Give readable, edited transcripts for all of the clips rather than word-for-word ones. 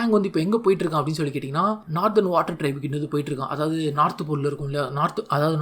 ஆங் வந்து இப்போ எங்கே போயிட்டு இருக்கான் அப்படின்னு சொல்லி கேட்டிங்கன்னா நார்தர்ன் வாட்டர் ட்ரைபுக்கு இன்னது போயிட்டு இருக்கான். அதாவது நார்த் போலில் இருக்கும் இல்லையா,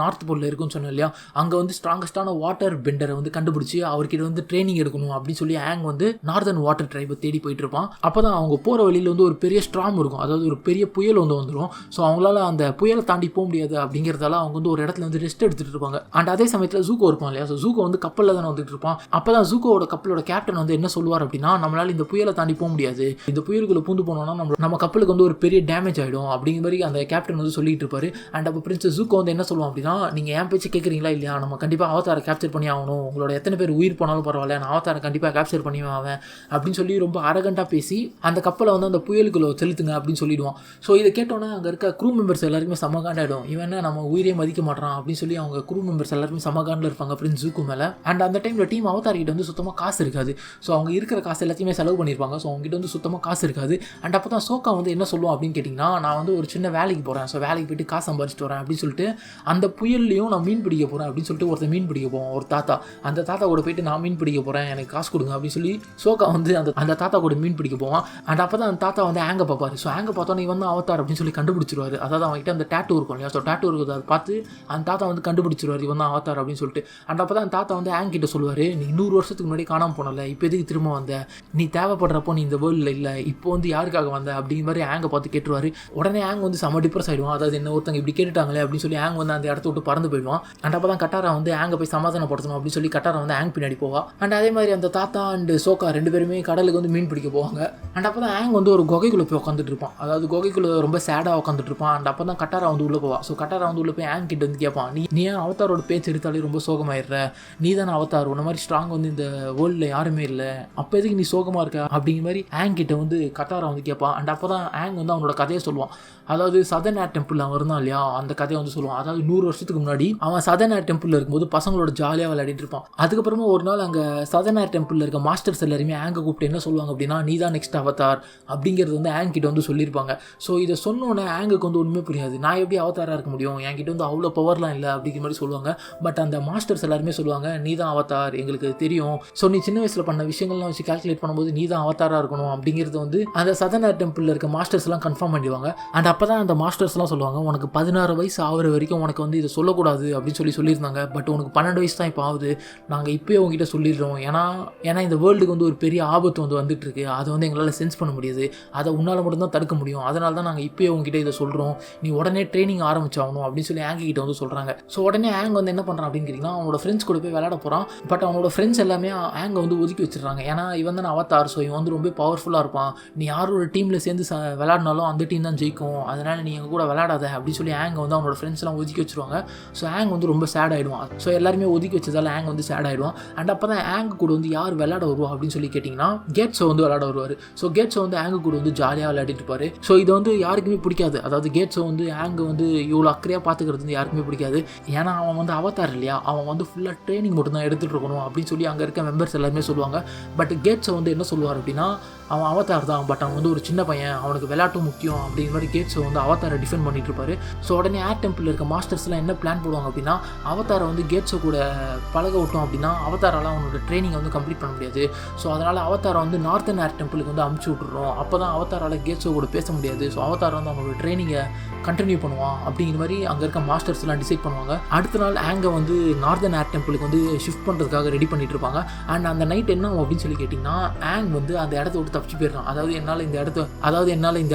நார்த் போலில் இருக்குன்னு சொன்னேன் இல்லையா, அங்கே வந்து ஸ்ட்ராங்கஸ்டான வாட்டர் பெண்டரை வந்து கண்டுபிடிச்சி அவர்கிட்ட வந்து ட்ரைனிங் எடுக்கணும் அப்படின்னு சொல்லி ஆங் வந்து நார்தர்ன் வாட்டர் ட்ரைபை தேடி போயிட்டு இருப்பான். அப்போ தான் அவங்க போகிற வழியில் வந்து ஒரு பெரிய ஸ்ட்ராம் இருக்கும், அதாவது ஒரு பெரிய புயல் வந்து வந்துடும். ஸோ அவங்களால அந்த புயலை தாண்டி போக முடியாது அப்படிங்கிறதால அவங்க வந்து ஒரு இடத்துல வந்து ரெஸ்ட் எடுத்துகிட்டு இருப்பாங்க. அண்ட் அதே சமயத்தில் ஜூகோ இருப்பான் இல்லையா, ஸோ ஜூகோ வந்து கப்பலில் தானே வந்துட்டு இருப்பான். அப்போ தான் ஜூகோவோட கப்பலோட கேப்டன் வந்து என்ன சொல்லுவார் அப்படின்னா, நம்மளால இந்த புயலை தாண்டி போக முடியாது, இந்த புயலுக்குள்ள பூந்து போனோம்னா நம்ம கப்பலுக்கு வந்து ஒரு பெரிய டேமேஜ் ஆகிடும் அப்படிங்கிற மாதிரி அந்த கேப்டன் வந்து சொல்லிட்டு இருப்பாரு. அண்ட் அப்போ பிரின்ஸ் ஜூகோ வந்து என்ன சொல்லுவான் அப்படின்னா, நீங்கள் ஏன் பேச்சு கேட்குறீங்களா இல்லையா, நம்ம கண்டிப்பாக அவதாரை கேப்சர் பண்ணி ஆகணும், உங்களோட எத்தனை பேர் உயிர் போனாலும் பரவாயில்ல, நான் அவதாரை கண்டிப்பாக கேப்சர் பண்ணி ஆவேன் அப்படின்னு சொல்லி ரொம்ப அரகண்டாக பேசி அந்த கப்பலை வந்து அந்த புயலுக்குள்ள செலுத்துங்க அப்படின்னு சொல்லிடுவான். ஸோ இதை கேட்டோன்னே அங்கே இருக்க க்ரூ மெம்பர்ஸ் எல்லாருமே சமகாண்டாயிடும், இவன் நம்ம உயிரே மதிக்க மாட்டான் அப்படின்னு சொல்லி அவங்க க்ரூ மெம்பர்ஸ் எல்லாருமே சமகாண்டில் இருப்பாங்க பிரின்ஸ் ஜூகோ மேலே. அண்ட் அந்த டைமில் டீம் அவதாரிகிட்ட வந்து சுத்தமாக காசு இருக்காது. ஸோ அவங்க இருக்கிற காசு எல்லாத்தையுமே செலவு பண்ணியிருப்பாங்க. ஸோ அவங்ககிட்ட வந்து சுத்தமாக காசு இருக்காது. அண்ட் அப்போ தான் சோக்கா வந்து என்ன சொல்லுவோம் அப்படின்னு கேட்டிங்கன்னா, நான் வந்து ஒரு சின்ன வேலைக்கு போகிறேன், ஸோ வேலைக்கு போயிட்டு காசு சம்பாதிச்சிட்டு வரேன் அப்படின்னு சொல்லிட்டு அந்த புயல்லையும் நான் மீன் பிடிக்க போகிறேன் அப்படின்னு சொல்லிட்டு ஒருத்தர் மீன் பிடிக்க போவோம், ஒரு தாத்தா. அந்த தாத்தா கூட போயிட்டு நான் மீன் பிடிக்க போகிறேன், எனக்கு காசு கொடுங்க அப்படின்னு சொல்லி சோக்கா வந்து அந்த தாத்தா கூட மீன் பிடிக்க போவான். அண்ட் அப்போ தான் அந்த தாத்தா வந்து ஆங்க பார்ப்பாரு. ஸோ ஆங்க பார்த்தோன்னே இவன் தான் அவதார் அப்படின்னு சொல்லி கண்டுபிடிச்சிருவாரு. அதாவது அவங்ககிட்ட அந்த டேட்டூ இருக்கும் இல்லையா, ஸோ டேட்டூ இருக்குது, அதை பார்த்து அந்த தாத்தா வந்து கண்டுபிடிச்சிருவார் இவன் தான் அவதார் அப்படின்னு சொல்லிட்டு. அண்ட் அப்போ தான் அந்த தாத்தா வந்து ஆங் கிட்ட சொல்லுவார், நீ 100 வருஷத்துக்கு முன்னாடி காணாமல் போனல, இப்போ எதுக்கு திரும்ப வந்த, நீ தேவைப்படுறப்போ நீ இந்த வேர்ல்டில் இல்லை, இப்போ வந்து யாருக்காக வந்த அப்படிங்கிற மாதிரி ஆங்கை பார்த்து கேட்டுருவாரு. உடனே ஆங் வந்து செம டிப்ரெஸ் ஆகிடுவான். அதாவது என்ன ஒருத்தங்க இப்படி கேட்டுட்டாங்களே அப்படின்னு சொல்லி ஆங் வந்து அந்த இடத்த விட்டு பறந்து போயிடுவான். அண்ட் அப்போ தான் கட்டாரா வந்து ஆங்கை போய் சமாதானப்படுத்தணும் அப்படின்னு சொல்லி கட்டாரா வந்து ஆங் பின்னாடி போவா. அண்ட் அதே மாதிரி அந்த தாத்தா அண்ட் சோக்கா 2 பேருமே கடலுக்கு வந்து மீன் பிடிக்க போவாங்க. அண்ட் அப்போ தான் ஆங் வந்து ஒரு குகைக்குள்ளே போய் உட்காந்துட்டு இருப்பான். அதாவது குகைக்குள்ளே ரொம்ப சேடாக உட்காந்துட்டு இருப்பான். அண்ட் அப்போ தான் கட்டாரா வந்து உள்ளே போவா. ஸோ கட்டாரா வந்து உள்ளே போய் ஆங் கிட்ட வந்து கேட்பான், நீ ஏன் அவதாரோட பேச்சு எடுத்தாலே ரொம்ப சோகமாயிடுற, நீ தானே அவதார், உன்ன மாதிரி ஸ்ட்ராங் வந்து இந்த வேர்ல்டில் யாருமே இல்லை, அப்போ எதுக்கு நீ சோகமாக இருக்க அப்படிங்கிற மாதிரி ஆங் கிட்ட வந்து கட்டாரா வந்து கேட்பான். அண்ட் அப்போ தான் ஆங் வந்து அவனோட கதையை சொல்லுவான். அதாவது சதர்ன் ஏர் டெம்பிள் அவன் இருந்தான் இல்லையா, அந்த கதையை வந்து சொல்லுவான். அதாவது 100 வருஷத்துக்கு முன்னாடி அவன் சதர்ன் ஏர் டெம்பிளில் இருக்கும்போது பசங்களோட ஜாலியாக விளையாடிட்டு இருப்பான். அதுக்கப்புறமா ஒரு நாள் அங்கே சதர்ன் ஏர் டெம்பிளில் இருக்க மாஸ்டர்ஸ் எல்லாருமே ஆங்கை கூப்பிட்டு என்ன சொல்லுவாங்க அப்படின்னா, நீ தான் நெக்ஸ்ட் அவதார் அப்படிங்கிறது வந்து ஆங் கிட்ட வந்து சொல்லியிருப்பாங்க. ஸோ இதை சொன்னோன்னே ஆங்குக்கு வந்து ஒன்றுமே புரியாது, நான் எப்படி அவதாராக இருக்க முடியும், என்கிட்ட வந்து அவ்வளோ பவர்லாம் இல்லை அப்படிங்கிற மாதிரி சொல்லுவாங்க. பட் அந்த மாஸ்டர்ஸ் எல்லாருமே சொல்லுவாங்க, நீ தான் அவதார், எங்களுக்கு தெரியும், ஸோ நீ சின்ன வயசில் பண்ண விஷயங்கள்லாம் வச்சு கால்குலேட் பண்ணும்போது நீ தான் அவதாராக இருக்கணும் அப்படிங்கிறது வந்து அந்த சதர்ன் ஏர் டெம்பிளில் இருக்க மாஸ்டர்ஸ் எல்லாம் கன்ஃபார்ம் பண்ணிடுவாங்க. அண்ட் அப்போ தான் அந்த மாஸ்டர்ஸ்லாம் சொல்லுவாங்க, உனக்கு 16 வயசு ஆகிற வரைக்கும் உனக்கு வந்து இதை சொல்லக்கூடாது அப்படின்னு சொல்லியிருந்தாங்க, பட் உனக்கு 12 வயசு தான் இப்போ ஆகுது, நாங்கள் இப்போயே உங்ககிட்ட சொல்லிடுறோம், ஏன்னா இந்த வேர்ல்டுக்கு வந்து ஒரு பெரிய ஆபத்து வந்து வந்துட்டு இருக்கு, அதை வந்து எங்களால் சென்ஸ் பண்ண முடியாது, அதை உன்னால் மட்டும்தான் தடுக்க முடியும், அதனால தான் நாங்கள் இப்போயே உங்ககிட்ட இதை சொல்கிறோம், நீ உடனே ட்ரைனிங் ஆரம்பிச்சாகணும் அப்படின்னு சொல்லி ஆங்கி கிட்ட வந்து சொல்கிறாங்க. ஸோ உடனே ஆங் வந்து என்ன பண்ணுறான் அப்படின்னு கேட்டிங்கன்னா, அவனோட ஃப்ரெண்ட்ஸ் கூட போய் விளையாட போகிறான். பட் அவனோட ஃப்ரெண்ட்ஸ் எல்லாமே ஆங்கை வந்து ஒதுக்கி வச்சிடறாங்க. ஏன்னா இவன் தான் அவதார், ஸோ இவன் வந்து ரொம்ப பவர்ஃபுல்லாக இருப்பான், நீ யாரோட டீமில் சேர்ந்து விளையாடினாலும் அந்த டீம் தான் ஜெயிக்கும், அதனால் நீ எங்கள் கூட விளையாடாத அப்படின்னு சொல்லி ஆங்கை வந்து அவனோட ஃப்ரெண்ட்ஸ்லாம் ஒதுக்கி வச்சிருவாங்க. ஸோ ஆங் வந்து ரொம்ப சேட் ஆகிடுவான். ஸோ எல்லாருமே ஒதுக்கி வச்சதால் ஆங் வந்து சேட் ஆகிடுவான். அண்ட் அப்போ தான் ஆங் கூட வந்து யார் விளையாட வருவா அப்படின்னு சொல்லி கேட்டிங்கன்னா, கேட்ஸோ வந்து விளையாட வருவார். ஸோ கேட்ஸோ வந்து ஆங்கு கூட வந்து ஜாலியாக விளையாடிட்டு இருப்பார். ஸோ இது வந்து யாருக்குமே பிடிக்காது. அதாவது கேட்ஸோ வந்து ஆங்கு வந்து இவ்வளோ அக்கறையாக பார்த்துக்கிறது வந்து யாருக்குமே பிடிக்காது. ஏன்னா அவன் வந்து அவதார் இல்லையா, அவன் வந்து ஃபுல்லாக ட்ரைனிங் மட்டும் தான் எடுத்துகிட்டு இருக்கணும் அப்படின்னு சொல்லி அங்கே இருக்க மெம்பர்ஸ் எல்லாருமே சொல்லுவாங்க. பட் கேட்ஸோ வந்து என்ன சொல்லுவார் அப்படின்னா, அவன் அவதார் தான், பட் அவன் வந்து ஒரு சின்ன பையன், அவனுக்கு விளையாட்டும் முக்கியம் அப்படிங்கிற மாதிரி கேட்ஸோ வந்து அவதாரை டிஃபெண்ட் பண்ணிட்டு இருப்பாரு. ஸோ உடனே ஏர் டெம்பிளில் இருக்க மாஸ்டர்ஸ்லாம் என்ன பிளான் போடுவாங்க அப்படின்னா, அவதாரை வந்து கேட்ஸோ கூட பழக விட்டோம் அப்படின்னா அவதாரால் அவனோட ட்ரைனிங்கை வந்து கம்ப்ளீட் பண்ண முடியாது. ஸோ அதனால் அவதாரை வந்து நார்த்தன் ஏர் டெம்பிளுக்கு வந்து அமுச்சு விட்டுறோம், அப்போ தான் அவதாரால் கேட்ஸோ கூட பேச முடியாது, ஸோ அவதார் வந்து அவனோட ட்ரைனிங்கை கண்டினியூ பண்ணுவான் அப்படிங்கிற மாதிரி அங்கே இருக்க மாஸ்டர்ஸ்லாம் டிசைட் பண்ணுவாங்க. அடுத்த நாள் ஆங்கை வந்து நார்தன் ஏர் டெம்பிளுக்கு வந்து ஷிஃப்ட் பண்ணுறதுக்காக ரெடி பண்ணிட்டு இருப்பாங்க. அண்ட் அந்த நைட் என்ன அப்படின்னு சொல்லி கேட்டிங்கன்னா, ஆங் வந்து அந்த இடத்த விட்டு தப்பிச்சு போயிடுறான். அதாவது என்னால் இந்த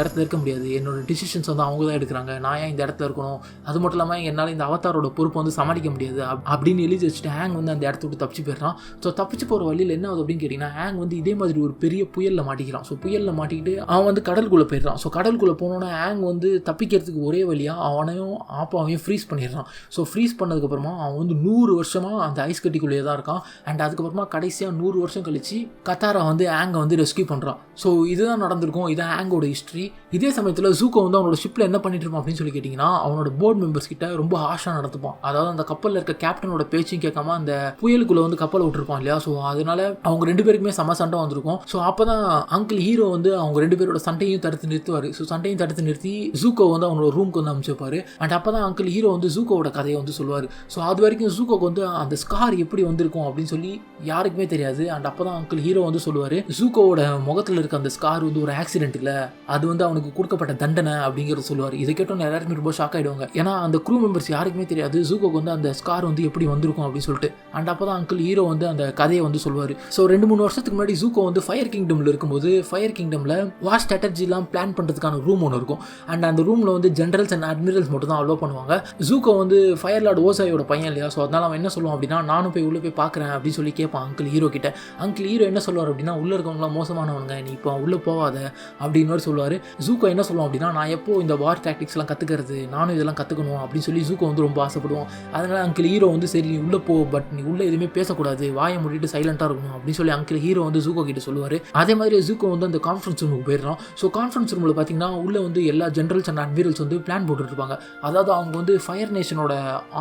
இடத்துல இருக்க முடியாது, என்னோட டிசிஷன்ஸ் வந்து அவங்க தான் எடுக்கிறாங்க, நான் ஏன் இந்த இடத்துல இருக்கணும், அது மட்டும் இல்லாமல் என்னால் இந்த அவதாரோட பொறுப்பை வந்து சமாளிக்க முடியாது அப்படின்னு எழுதி வச்சுட்டு ஆங் வந்து அந்த இடத்த விட்டு தப்பிச்சு போயிடுறான். ஸோ தப்பிச்சு போகிற வழியில் என்ன ஆகுது அப்படின்னு கேட்டிங்கன்னா, ஆங் வந்து இதே மாதிரி ஒரு பெரிய புயலில் மாட்டிக்கிறான். ஸோ புயலில் மாட்டிக்கிட்டு அவன் வந்து கடலுக்குள்ளே போயிடுறான். ஸோ கடலுக்குள்ளே போனோன்னா ஆங் வந்து தப்பிக்கிறதுக்கு ஒரே வழியாக அவனையும் ஆப்பாவையும் ஃப்ரீஸ் பண்ணிடுறான். ஸோ ஃப்ரீஸ் பண்ணதுக்கப்புறமா அவன் வந்து 100 வருஷமாக அந்த ஐஸ் கட்டிக்குள்ளேயே தான் இருக்கான். அண்ட் அதுக்கப்புறமா கடைசியாக 100 வருஷம் கழிச்சு கத்தாரா வந்து ஆங்கை வந்து ரெஸ்கியூ பண்ணுறான். ஸோ இதுதான் நடந்திருக்கும், இதான் ஆங்கோட ஹிஸ்ட்ரி. இதே சமயத்தில் ஜூகோ வந்து அவனோட ஷிப்பில் என்ன பண்ணிட்டு இருப்பான் அப்படின்னு சொல்லி கேட்டிங்கன்னா, அவனோட போர்ட் மெம்பர்ஸ் கிட்ட ரொம்ப ஹார்ஷாக நடத்துப்பான். அதாவது அந்த கப்பலில் இருக்க கேப்டனோட பேச்சையும் கேட்காம அந்த புயலுக்குள்ளே வந்து கப்பலை விட்டுருப்பான் இல்லையா. ஸோ அதனால அவங்க 2 பேருக்குமே சம சண்டை வந்திருக்கும். ஸோ அப்போ தான் அங்கிள் ஹீரோ வந்து அவங்க 2 பேரோட சண்டையும் தடுத்து நிறுத்துவார். ஸோ சண்டையும் தடுத்து நிறுத்தி ஜூகோ வந்து அவனோட ரூமுக்கு வந்து அமைச்சிருப்பாரு. அண்ட் அப்போ தான் அங்கிள் ஹீரோ வந்து ஜூகோவோட கதையை வந்து சொல்லுவார். ஸோ அது வரைக்கும் ஜூகோக்கு வந்து அந்த ஸ்கார் எப்படி வந்திருக்கும் அப்படின்னு சொல்லி யாருக்குமே தெரியாது. அண்ட் அப்போ தான் அங்கிள் ஹீரோ வந்து சொல்லுவார், ஜூகோவோட முகத்தை முகத்தில் இருக்க அந்த ஸ்கார் வந்து ஒரு ஆக்சிடென்ட் இல்லை, அது வந்து அவனுக்கு கொடுக்கப்பட்ட தண்டனை அப்படிங்கிறது சொல்லுவார். இதை கேட்டோன்னு எல்லாருமே ரொம்ப ஷாக் ஆகிடுவாங்க. ஏன்னா அந்த க்ரூ மெம்பர்ஸ் யாருக்குமே தெரியாது ஜூகோக்கு வந்து அந்த ஸ்கார் வந்து எப்படி வந்திருக்கும் அப்படின்னு சொல்லிட்டு. அண்ட் அப்போ தான் அங்கிள் ஹீரோ வந்து அந்த கதையை வந்து சொல்லுவார். ஸோ 2-3 வருஷத்துக்கு முன்னாடி ஜூகோ வந்து ஃபயர் கிங்டமில் இருக்கும்போது ஃபயர் கிங்டமில் வார் ஸ்ட்ராட்டஜிலாம் பிளான் பண்ணுறதுக்கான ரூம் ஒன்று இருக்கும். அண்ட் அந்த ரூமில் வந்து ஜென்ரல்ஸ் அண்ட் அட்மிரல்ஸ் மட்டும் தான் அலோவ் பண்ணுவாங்க. ஜூகோ வந்து ஃபயர் லார்ட் ஓசாயோட பையன் இல்லையா, ஸோ அதனால் அவன் என்ன சொல்லுவான் அப்படின்னா, நானும் போய் உள்ளே போய் பார்க்குறேன் அப்படின்னு சொல்லி கேட்பான் அங்கிள் ஹீரோ கிட்ட. அங்கிள் ஹீரோ என்ன சொல்லுவார் அப்படின்னா, உள்ளே இருக்கவங்களாம் மோசமானவங்க, நீ இப்போ உள்ளே போகாத அப்படின்னு மாதிரி சொல்லுவார். ஜூகோ என்ன சொல்லுவான் அப்படின்னா, நான் எப்போ இந்த வார் டாக்டிக்ஸ்லாம் கற்றுக்கிறது, நானும் இதெல்லாம் கற்றுக்கணும் அப்படின்னு சொல்லி ஜூகோ வந்து ரொம்ப ஆசைப்படுவோம். அதனால் அங்கிள் ஹீரோ வந்து சரி நீ உள்ளே போ, பட் நீ உள்ளே எதுவுமே பேசக்கூடாது, வாயை மூடிட்டு சைலண்ட்டாக இருக்கணும் அப்படின்னு சொல்லி அங்கிள் ஹீரோ வந்து ஜூகோ கிட்ட சொல்லுவார். அதே மாதிரி ஜூகோ வந்து அந்த கான்ஃபரன்ஸ் ரூமுக்கு போயிடுறான். ஸோ கான்ஃபரன்ஸ் ரூமில் பார்த்தீங்கன்னா உள்ளே வந்து எல்லா ஜென்ரல்ஸ் அண்ட் அட்மிரல்ஸ் வந்து பிளான் போட்டுருப்பாங்க. அதாவது அவங்க வந்து ஃபயர் நேஷனோட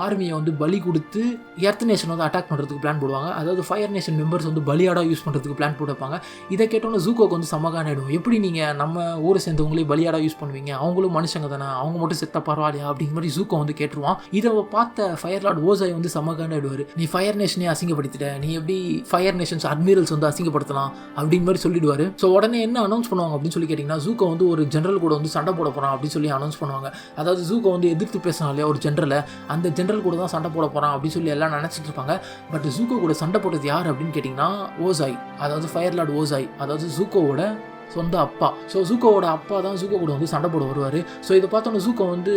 ஆர்மியை வந்து பலி கொடுத்து எர்த் நேஷன் வந்து அட்டாக் பண்ணுறதுக்கு பிளான் போடுவாங்க. அதாவது ஃபயர் நேஷன் மெம்பர்ஸ் வந்து பலியாடாக யூஸ் பண்ணுறதுக்கு பிளான் போட்டுருப்பாங்க. இதை கேட்டோன்னா ஜூகோக்கு வந்து சமகான ஆகிடும். எப்படி நீங்கள் நம்ம ஊரை சேர்ந்தவங்களே பலியாடாக யூஸ் பண்ணுவீங்க, அவங்களும் மனுஷங்க தானே, அவங்க மட்டும் செத்தா பரவாயில்லையா அப்படிங்கிற மாதிரி ஜூகோ வந்து கேட்டுருவான். இதை பார்த்த ஃபயர் லார்ட் ஓசாய் வந்து சமகான ஆகிடுவார். நீ ஃபயர் நேஷனே அசிங்கப்படுத்திட்ட, நீ எப்படி ஃபயர் நேஷன்ஸ் அட்மிரல்ஸ் வந்து அசிங்கப்படுத்தலாம் அப்படிங்கிற மாதிரி சொல்லிடுவார். ஸோ உடனே என்ன அனௌன்ஸ் பண்ணுவாங்க அப்படின்னு சொல்லி கேட்டிங்கன்னா, ஜூகோ வந்து ஒரு ஜென்ரல் கூட வந்து சண்டை போட போகிறான் அப்படின்னு சொல்லி அனௌன்ஸ் பண்ணுவாங்க. அதாவது ஜூகோ வந்து எதிர்த்து பேசினா இல்லையா ஒரு ஜென்ரலை, அந்த ஜென்ரல் கூட தான் சண்டை போட போகிறான் அப்படின்னு சொல்லி எல்லாம் நினச்சிட்டு இருப்பாங்க. பட் ஜூகோ கூட சண்டை போட்டது யார் அப்படின்னு கேட்டிங்கன்னா ஓசாய், அதாவது ஃபயர் லார்ட் ஓசாய், அதாவது ஜூகோவோட சொந்த அப்பா. ஸோ ஜூகோவோட அப்பா தான் ஜூகோ கூட வந்து சண்டை போட வருவார். ஸோ இதை பார்த்தோன்னா ஜூகோ வந்து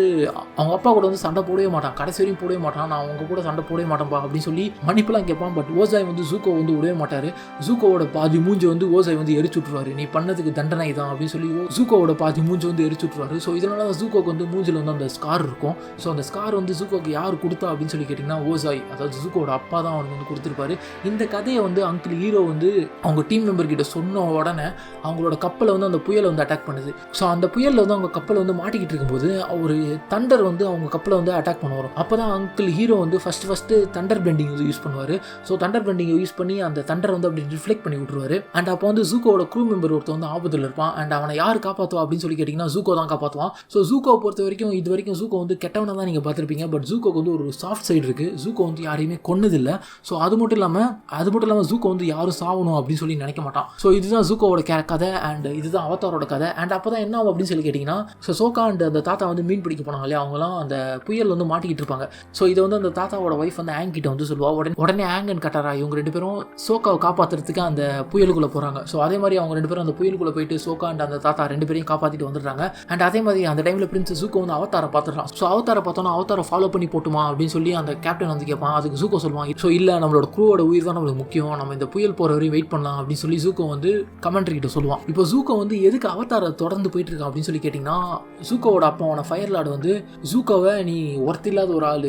அவங்க அப்பா கூட வந்து சண்டை போடவே மாட்டான், கடைசி வரையும் போடவே மாட்டான். நான் அவங்க கூட சண்டை போடவே மாட்டேன்ப்பா அப்படின்னு சொல்லி மன்னிப்புலாம் கேட்பான். பட் ஓசாய் வந்து ஜூகோ வந்து விடவே மாட்டார். ஜூகோவோட பாதி மூஞ்சி வந்து ஓசாய் வந்து எரிச்சு விட்ருவாரு. நீ பண்ணதுக்கு தண்டனை தான் அப்படின்னு சொல்லி ஜூகோவோட பாதி மூஞ்சி வந்து எரிச்சு விட்ருவாரு. ஸோ இதனால தான் ஜூகோக்கு வந்து மூஞ்சில் வந்து அந்த ஸ்கார் இருக்கும். ஸோ அந்த ஸ்கார் வந்து ஜூகோக்கு யார் கொடுத்தா அப்படின்னு சொல்லி கேட்டிங்கன்னா ஓசாய், அதாவது ஜூகோவோட அப்பா தான் அவனுக்கு வந்து கொடுத்துருப்பாரு. இந்த கதையை வந்து அங்கிள் ஹீரோ வந்து அவங்க டீம் மெம்பர் கிட்ட சொன்ன உடனே அவங்களோட கப்பலை வந்து அந்த புயலை வந்து அட்டாக் பண்ணுது. ஸோ அந்த புயலில் வந்து அவங்க கப்பலை வந்து மாட்டிக்கிட்டு இருக்கும்போது ஒரு தண்டர் வந்து அவங்க கப்பலை வந்து அட்டாக் பண்ண வரும். அப்போ தான் அங்கிள் ஹீரோ வந்து ஃபஸ்ட்டு தண்டர் பெண்டிங் வந்து யூஸ் பண்ணுவார். ஸோ தண்டர் பெண்டிங்கை யூஸ் பண்ணி அந்த தண்டரை வந்து அப்படி ரிஃப்ளெக்ட் பண்ணி விட்டுருவாரு. அண்ட் அப்போ வந்து ஜூகோவோட க்ரூ மெம்பர் ஒருத்தர் வந்து ஆபத்தில் இருப்பான். அண்ட் அவனை யார் காப்பாற்றுவா அப்படின்னு சொல்லி கேட்டிங்கன்னா ஜூகோ தான் காப்பாற்றுவான். ஸோ ஜூகோவை பொறுத்த வரைக்கும் இது வரைக்கும் ஜூகோ வந்து கெட்டவனை தான் நீங்கள் பார்த்துருப்பீங்க. பட் ஜூகோக்கு வந்து ஒரு சாஃப்ட் சைடு இருக்குது. ஜூகோ வந்து யாரையுமே கொன்னதில்லை. ஸோ அது மட்டும் இல்லாமல் ஜூகோ வந்து யாரும் சாகணும் அப்படின்னு சொல்லி நினைக்க மாட்டான். ஸோ இதுதான் ஜூகோவோட கதை அண்ட் இதுதான் அவதாரோட கதை. அண்ட் அப்போ தான் என்ன ஆகும் அப்படின்னு சொல்லி கேட்டிங்கன்னா, ஸோ சோகா அண்ட் அந்த தாத்தா வந்து மீன் பிடிக்க போனாங்க இல்லையா, அவங்களாம் அந்த புயல் வந்து மாட்டிக்கிட்டு இருப்பாங்க. ஸோ இதை வந்து அந்த தாத்தாவோட ஒய்ஃப் வந்து ஆங் கிட்ட வந்து சொல்லுவா. உடனே ஆங் அண்ட் கட்டாரா இவங்க 2 பேரும் சோகாவை காப்பாற்றுறதுக்கு அந்த புயலுக்குள்ளே போகிறாங்க. ஸோ அதே மாதிரி அவங்க 2 பேரும் அந்த புயலுக்குள்ளே போயிட்டு சோகா அண்ட் அந்த தாத்தா 2 பேரையும் காப்பாற்றிட்டு வந்துடுறாங்க. அண்ட் அதே மாதிரி அந்த டைமில் பிரின்ஸ் ஜூகோ வந்து அவதாரை பார்த்துடுறான். ஸோ அவதாரை பார்த்தோன்னா அவதாரை ஃபாலோ பண்ணி போட்டுமா அப்படின்னு சொல்லி அந்த கேப்டன் வந்து கேட்பான். அதுக்கு ஜூகோ சொல்லுவான், ஸோ இல்லை நம்மளோட க்ரூவோட உயிர் தான் நம்மளுக்கு முக்கியம், நம்ம இந்த புயல் போகிற வரையும் வெயிட் பண்ணலாம் அப்படின்னு சொல்லி ஜூகோ வந்து கமெண்ட்ரி கிட்ட சொல்லுவான். இப்போ ஜூகோ வந்து எதுக்கு அவதாரை தொடர்ந்து போயிட்டு இருக்கான் அப்படின்னு சொல்லி கேட்டிங்கன்னா, ஜூகோவோட அப்பாவான ஃபயர் லார்டு வந்து ஜூகோவை நீ ஒர்த் இல்லாத ஒரு ஆள்,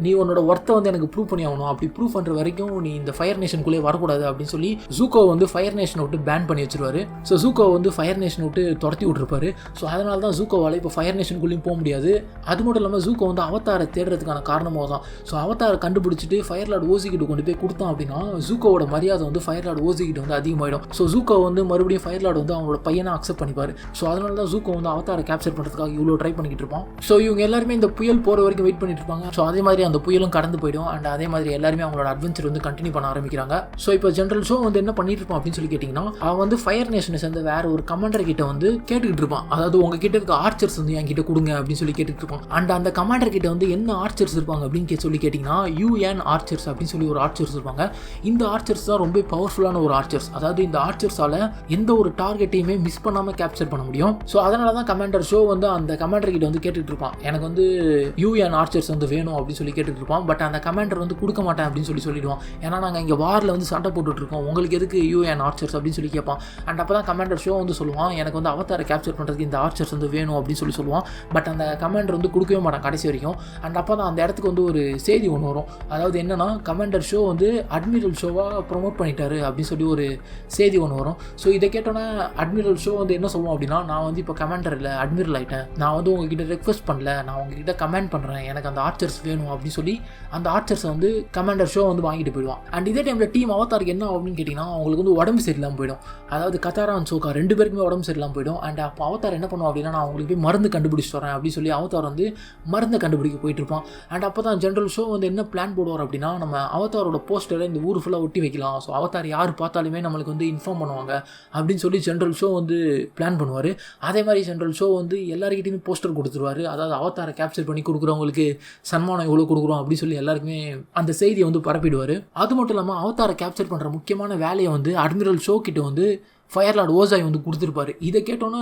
நீ உன்னோட ஒர்த்தை வந்து எனக்கு ப்ரூவ் பண்ணி ஆகணும், அப்படி ப்ரூவ் பண்ணுற வரைக்கும் நீ இந்த ஃபயர் நேஷனுக்குள்ளே வரக்கூடாது அப்படின்னு சொல்லி ஜூகோ வந்து ஃபயர் நேஷனை விட்டு பேன் பண்ணி வச்சிருவாரு. ஸோ ஜூகோ வந்து ஃபயர் நேஷனை விட்டு துரத்தி விட்டுருப்பாரு. ஸோ அதனால தான் ஜூகோவால் இப்போ ஃபயர் நேஷனுக்குள்ளேயும் போக முடியாது. அது மட்டும் இல்லாமல் ஜூகோ வந்து அவதாரை தேடுறதுக்கான காரணமாக தான். ஸோ அவதாரை கண்டுபிடிச்சிட்டு ஃபயர் லார்டு ஓசி கிட்ட கொண்டு போய் கொடுத்தான் அப்படின்னா ஜூகோவோட மரியாதை வந்து ஃபயர் லார்டு ஓசி கிட்ட வந்து அதிகமாகிடும். ஸோ ஜூகோ வந்து மறுபடியும் ஃபயர் லார்டு வந்து அவங்களோட பையனை அக்செப்ட் பண்ணிப்பார். ஸோ அதனால தான் ஜூகோ வந்து அவதாரை கேப்சர் பண்ணுறதுக்காக இவ்வளோ ட்ரை பண்ணிக்கிட்டு இருப்பான். ஸோ இவங்க எல்லாருமே இந்த புயல் போகிற வரைக்கும் வெயிட் பண்ணிட்டு இருப்பாங்க. ஸோ அதே மாதிரி அந்த புயலும் கடந்து போயிடும். அண்ட் அதே மாதிரி எல்லாருமே அவங்களோட அட்வென்ச்சர் வந்து கண்டினியூ பண்ண ஆரம்பிக்கிறாங்க. ஸோ இப்போ ஜென்ரல் ஷோ வந்து என்ன பண்ணிட்டு இருப்பான் அப்படின்னு சொல்லி கேட்டிங்கன்னா, அவன் வந்து ஃபயர் நேஷனை சேர்ந்த வேற ஒரு கமாண்டர் கிட்ட வந்து கேட்டுக்கிட்டு இருப்பான். அதாவது உங்ககிட்ட இருக்க ஆர்ச்சர்ஸ் வந்து என்கிட்ட கொடுங்க அப்படின்னு சொல்லி கேட்டுட்டு இருப்பான். அண்ட் அந்த கமாண்டர் கிட்ட வந்து என்ன ஆர்ச்சர்ஸ் இருப்பாங்க அப்படின்னு சொல்லி கேட்டிங்கன்னா, யூஎன் ஆர்ச்சர்ஸ் அப்படின்னு சொல்லி ஒரு ஆர்ச்சர்ஸ் இருப்பாங்க. இந்த ஆர்ச்சர்ஸ் தான் ரொம்ப பவர்ஃபுல்லான ஒரு ஆர்ச்சர்ஸ். அதாவது இந்த ஆர்ச்சர்ஸால எந்த ஒரு டார்கெட்டையுமே மிஸ் பண்ணாமல் கேப்சர் பண்ண முடியும். ஸோ அதனால தான் கமாண்டர் ஷோ வந்து அந்த கமாண்டர் கிட்ட வந்து கேட்டுட்டு இருப்பான், எனக்கு வந்து யூஎன் ஆர்ச்சர்ஸ் வந்து வேணும் அப்படின்னு சொல்லி கேட்டுட்டு இருப்பான். பட் அந்த கமாண்டர் வந்து கொடுக்க மாட்டேன் அப்படின்னு சொல்லிடுவான். ஏன்னா நாங்கள் இங்கே வாரில் வந்து சண்டை போட்டுட்டு இருக்கோம், உங்களுக்கு எதுக்கு யூஎன் ஆர்ச்சர்ஸ் அப்படின்னு சொல்லி கேட்பான். அண்ட் அப்போ தான் கமாண்டர் ஷோ வந்து சொல்லுவான், எனக்கு வந்து அவதாரை கேப்சர் பண்ணுறதுக்கு இந்த ஆர்ச்சர்ஸ் வந்து வேணும் அப்படின்னு சொல்லுவான். பட் அந்த கமாண்டர் வந்து கொடுக்கவே மாட்டான் கடைசி வரைக்கும். அண்ட் அப்போ தான் அந்த இடத்துக்கு வந்து ஒரு செய்தி ஒன்று வரும். அதாவது என்னன்னா, கமாண்டர் ஷோ வந்து அட்மிரல் ஷோவாக ப்ரொமோட் பண்ணிட்டாரு அப்படின்னு சொல்லி ஒரு செய்தி ஒன்று வரும். ஸோ இதை கேட்டோன்னா அட்மிரல் ஷோ வந்து என்ன சொல்லுவோம் அப்படின்னா, நான் வந்து இப்போ கமாண்டர் இல்லை அட்மிரல் ஆகிட்டேன், நான் வந்து உங்ககிட்ட ரெக்வஸ்ட் பண்ணல, நான் உங்ககிட்ட கமெண்ட் பண்ணுறேன், எனக்கு அந்த ஆர்ச்சர்ஸ் வேணும் அப்படின்னு சொல்லி அந்த ஆர்ச்சர்ஸை வந்து கமாண்டர் ஷோ வந்து வாங்கிட்டு போயிடுவான். அண்ட் இதே டைமில் டீம் அவதாருக்கு என்ன அப்படின்னு கேட்டிங்கன்னா, அவங்களுக்கு வந்து உடம்பு சரியில்லாமல் போயிடும். அதாவது கத்தாரா அண்ட் சோகா 2 பேருக்குமே உடம்பு சரியில்லாமல் போயிடும். அண்ட் அப்போ அவதார் என்ன பண்ணுவோம் அப்படின்னா, நான் அவங்களுக்கு போய் மருந்து கண்டுபிடிச்சிட்டு வரேன் அப்படின்னு சொல்லி அவதார் வந்து மருந்தை கண்டுபிடிக்க போயிட்டு இருப்பான். அண்ட் அப்போ தான் ஜென்ரல் ஷோ வந்து என்ன பிளான் போடுவார் அப்படின்னா, நம்ம அவதாரோட போஸ்டரை இந்த ஊர் ஃபுல்லாக ஒட்டி வைக்கலாம். ஸோ அவதார் யார் பார்த்தாலுமே நம்மளுக்கு வந்து இன்ஃபார்ம் பண்ணுவாங்க அப்படின்னு சொல்லி ஜென்ரல் ஜென்ரல் ஷோ வந்து பிளான் பண்ணுவார். அதே மாதிரி ஜென்ரல் ஷோ வந்து எல்லாருக்கிட்டையுமே போஸ்டர் கொடுத்துருவாரு. அதாவது அவதாரை கேப்சர் பண்ணி கொடுக்குறவங்களுக்கு சன்மானம் எவ்வளோ கொடுக்குறோம் அப்படின்னு சொல்லி எல்லாருக்குமே அந்த செய்தியை வந்து பரப்பிடுவார். அது மட்டும் இல்லாமல் அவதாரை கேப்சர் பண்ணுற முக்கியமான வேலையை வந்து அட்மிரல் ஷோ கிட்ட வந்து ஃபயர் லார்ட் ஓசாய் வந்து கொடுத்துருப்பாரு. இதை கேட்டோன்னே